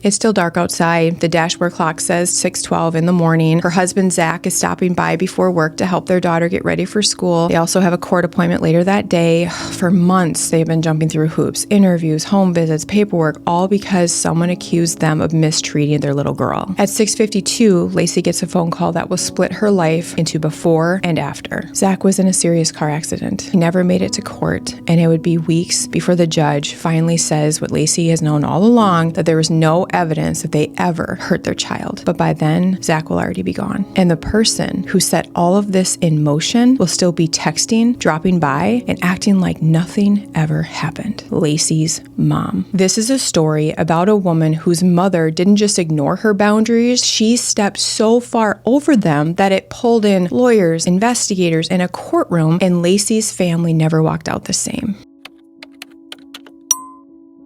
It's still dark outside. The dashboard clock says 6:12 in the morning. Her husband, Zach, is stopping by before work to help their daughter get ready for school. They also have a court appointment later that day. For months, they've been jumping through hoops, interviews, home visits, paperwork, all because someone accused them of mistreating their little girl. At 6:52, Laci gets a phone call that will split her life into before and after. Zach was in a serious car accident. He never made it to court, and it would be weeks before the judge finally says what Laci has known all along, that there was no evidence that they ever hurt their child. But by then, Zach will already be gone. And the person who set all of this in motion will still be texting, dropping by, and acting like nothing ever happened. Laci's mom. This is a story about a woman whose mother didn't just ignore her boundaries, she stepped so far over them that it pulled in lawyers, investigators, and a courtroom, and Laci's family never walked out the same.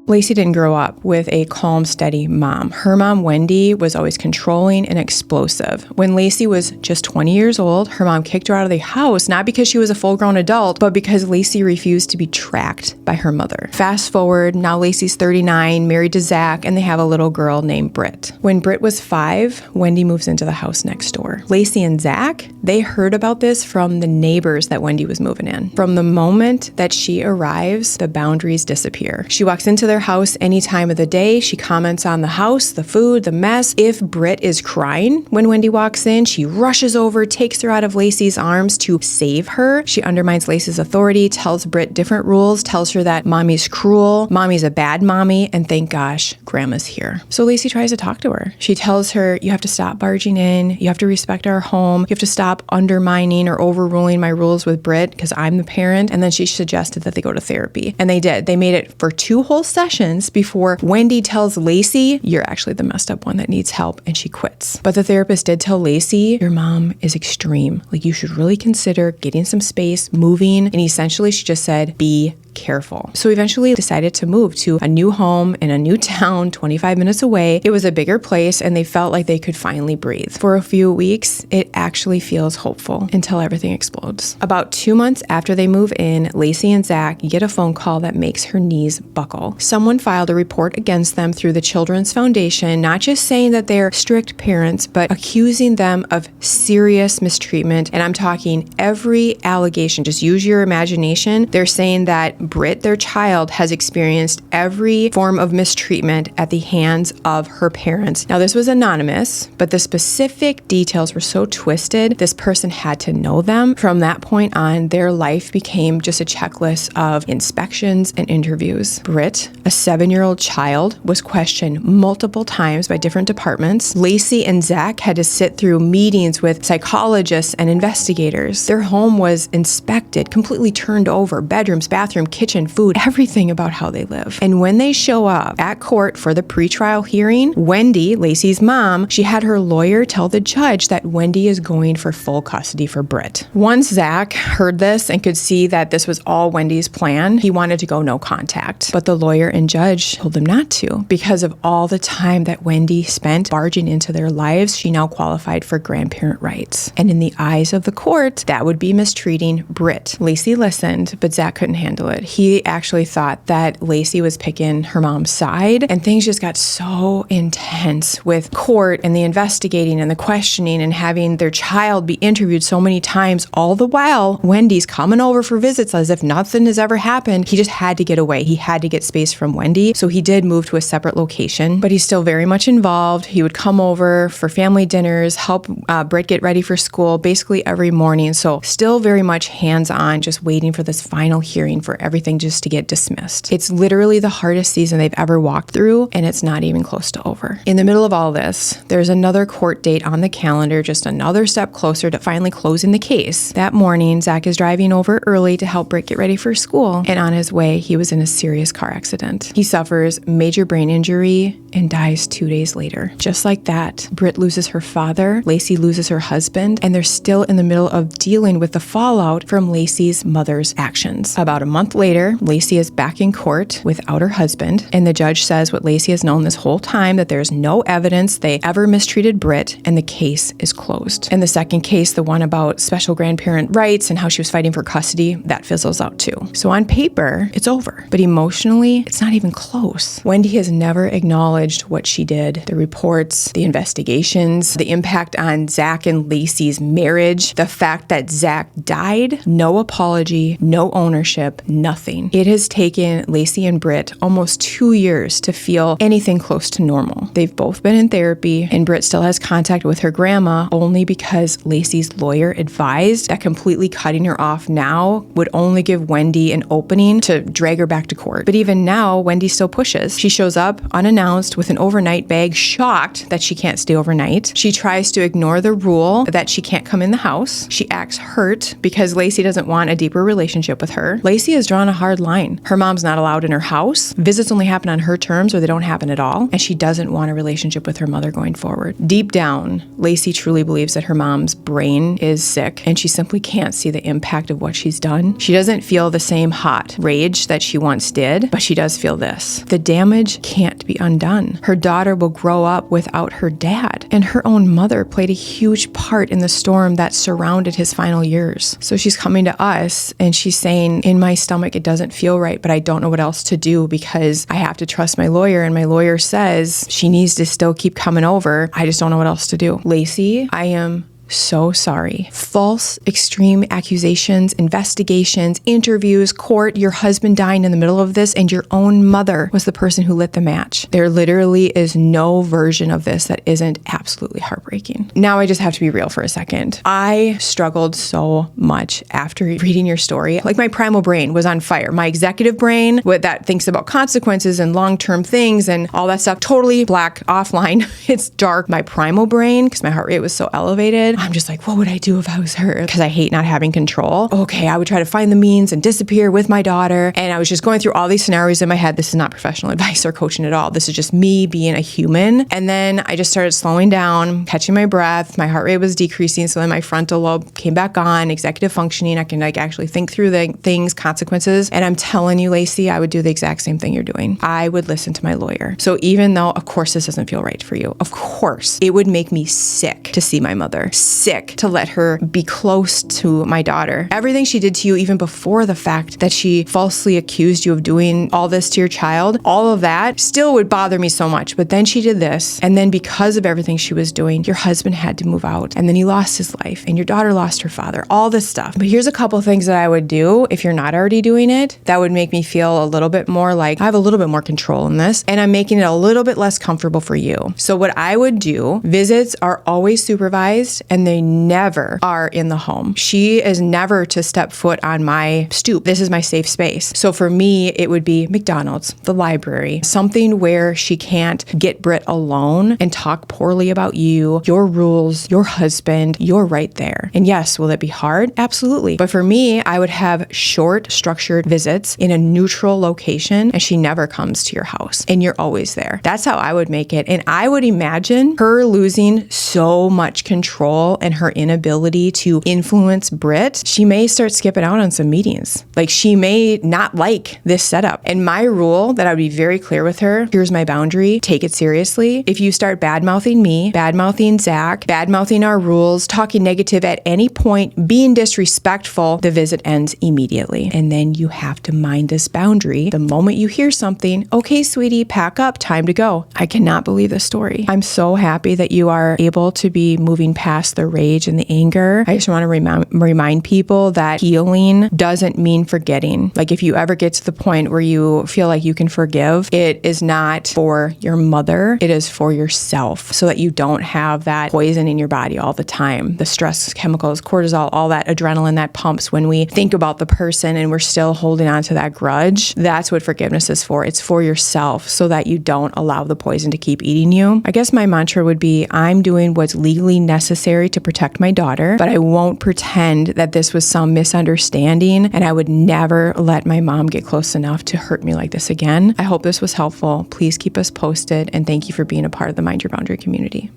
Laci didn't grow up with a calm, steady mom. Her mom, Wendy, was always controlling and explosive. When Laci was just 20 years old, her mom kicked her out of the house, not because she was a full-grown adult, but because Laci refused to be tracked by her mother. Fast forward, now Laci's 39, married to Zach, and they have a little girl named Britt. When Britt was 5, Wendy moves into the house next door. Laci and Zach, they heard about this from the neighbors that Wendy was moving in. From the moment that she arrives, the boundaries disappear. She walks into their house any time of the day. She comments on the house, the food, the mess. If Britt is crying when Wendy walks in, she rushes over, takes her out of Laci's arms to save her. She undermines Laci's authority, tells Britt different rules, tells her that mommy's cruel, mommy's a bad mommy, and thank gosh, grandma's here. So Laci tries to talk to her. She tells her, you have to stop barging in, you have to respect our home, you have to stop undermining or overruling my rules with Britt because I'm the parent. And then she suggested that they go to therapy. And they did. They made it for 2 whole sessions before Wendy tells Laci, you're actually the messed up one that needs help, and she quits. But the therapist did tell Laci, your mom is extreme. Like, you should really consider getting some space, moving. And essentially she just said, be careful. So eventually decided to move to a new home in a new town 25 minutes away. It was a bigger place and they felt like they could finally breathe. For a few weeks, it actually feels hopeful until everything explodes. About 2 months after they move in, Laci and Zach get a phone call that makes her knees buckle. Someone filed a report against them through the Children's Foundation, not just saying that they're strict parents, but accusing them of serious mistreatment. And I'm talking every allegation. Just use your imagination. They're saying that Britt, their child, has experienced every form of mistreatment at the hands of her parents. Now, this was anonymous, but the specific details were so twisted, this person had to know them. From that point on, their life became just a checklist of inspections and interviews. Britt, a 7-year-old child, was questioned multiple times by different departments. Laci and Zach had to sit through meetings with psychologists and investigators. Their home was inspected, completely turned over, bedrooms, bathroom, kitchen, food, everything about how they live. And when they show up at court for the pretrial hearing, Wendy, Laci's mom, she had her lawyer tell the judge that Wendy is going for full custody for Britt. Once Zach heard this and could see that this was all Wendy's plan, he wanted to go no contact. But the lawyer and judge told him not to because of all the time that Wendy spent barging into their lives. She now qualified for grandparent rights. And in the eyes of the court, that would be mistreating Britt. Laci listened, but Zach couldn't handle it. He actually thought that Laci was picking her mom's side, and things just got so intense with court and the investigating and the questioning and having their child be interviewed so many times, all the while Wendy's coming over for visits as if nothing has ever happened. He just had to get away. He had to get space from Wendy, so he did move to a separate location, but he's still very much involved. He would come over for family dinners, help Britt get ready for school basically every morning, so still very much hands-on, just waiting for this final hearing for everything just to get dismissed. It's literally the hardest season they've ever walked through, and it's not even close to over. In the middle of all this, there's another court date on the calendar, just another step closer to finally closing the case. That morning, Zach is driving over early to help Britt get ready for school, and on his way, he was in a serious car accident. He suffers major brain injury and dies 2 days later. Just like that, Britt loses her father, Laci loses her husband, and they're still in the middle of dealing with the fallout from Laci's mother's actions. About a month later, Laci is back in court without her husband, and the judge says what Laci has known this whole time, that there's no evidence they ever mistreated Britt, and the case is closed. And the second case, the one about special grandparent rights and how she was fighting for custody, that fizzles out too. So on paper, it's over, but emotionally, it's not even close. Wendy has never acknowledged what she did, the reports, the investigations, the impact on Zach and Laci's marriage, the fact that Zach died, no apology, no ownership, nothing. It has taken Laci and Britt almost 2 years to feel anything close to normal. They've both been in therapy, and Britt still has contact with her grandma only because Laci's lawyer advised that completely cutting her off now would only give Wendy an opening to drag her back to court. But even now, Wendy still pushes. She shows up unannounced with an overnight bag, shocked that she can't stay overnight. She tries to ignore the rule that she can't come in the house. She acts hurt because Laci doesn't want a deeper relationship with her. Laci has drawn a hard line. Her mom's not allowed in her house. Visits only happen on her terms, or they don't happen at all. And she doesn't want a relationship with her mother going forward. Deep down, Laci truly believes that her mom's brain is sick, and she simply can't see the impact of what she's done. She doesn't feel the same hot rage that she once did, but she does feel this. The damage can't be undone. Her daughter will grow up without her dad, and her own mother played a huge part in the storm that surrounded his final years. So she's coming to us and she's saying, in my stomach, it doesn't feel right, but I don't know what else to do because I have to trust my lawyer, and my lawyer says she needs to still keep coming over. I just don't know what else to do. Laci, I am so sorry. False, extreme accusations, investigations, interviews, court, your husband dying in the middle of this, and your own mother was the person who lit the match. There literally is no version of this that isn't absolutely heartbreaking. Now I just have to be real for a second. I struggled so much after reading your story. Like, my primal brain was on fire. My executive brain, that thinks about consequences and long-term things and all that stuff, totally black, offline. It's dark. My primal brain, because my heart rate was so elevated, I'm just like, what would I do if I was her? Because I hate not having control. Okay, I would try to find the means and disappear with my daughter. And I was just going through all these scenarios in my head. This is not professional advice or coaching at all. This is just me being a human. And then I just started slowing down, catching my breath. My heart rate was decreasing. So then my frontal lobe came back on, executive functioning. I can actually think through the things, consequences. And I'm telling you, Laci, I would do the exact same thing you're doing. I would listen to my lawyer. So even though, of course, this doesn't feel right for you, of course, it would make me sick to see my mother. Sick to let her be close to my daughter. Everything she did to you, even before the fact that she falsely accused you of doing all this to your child, all of that still would bother me so much. But then she did this. And then because of everything she was doing, your husband had to move out. And then he lost his life. And your daughter lost her father. All this stuff. But here's a couple things that I would do if you're not already doing it. That would make me feel a little bit more like I have a little bit more control in this. And I'm making it a little bit less comfortable for you. So what I would do, visits are always supervised, and they never are in the home. She is never to step foot on my stoop. This is my safe space. So for me, it would be McDonald's, the library, something where she can't get Britt alone and talk poorly about you, your rules, your husband. You're right there. And yes, will it be hard? Absolutely. But for me, I would have short, structured visits in a neutral location, and she never comes to your house, and you're always there. That's how I would make it. And I would imagine her losing so much control and her inability to influence Britt. She may start skipping out on some meetings. Like, she may not like this setup. And my rule that I would be very clear with her, here's my boundary, take it seriously. If you start bad-mouthing me, bad-mouthing Zach, bad-mouthing our rules, talking negative at any point, being disrespectful, the visit ends immediately. And then you have to mind this boundary. The moment you hear something, okay, sweetie, pack up, time to go. I cannot believe this story. I'm so happy that you are able to be moving past the rage and the anger. I just want to remind people that healing doesn't mean forgetting. Like, if you ever get to the point where you feel like you can forgive, it is not for your mother. It is for yourself, so that you don't have that poison in your body all the time. The stress chemicals, cortisol, all that adrenaline that pumps when we think about the person and we're still holding on to that grudge. That's what forgiveness is for. It's for yourself, so that you don't allow the poison to keep eating you. I guess my mantra would be, I'm doing what's legally necessary to protect my daughter, but I won't pretend that this was some misunderstanding, and I would never let my mom get close enough to hurt me like this again. I hope this was helpful. Please keep us posted, and thank you for being a part of the Mind Your Boundary community.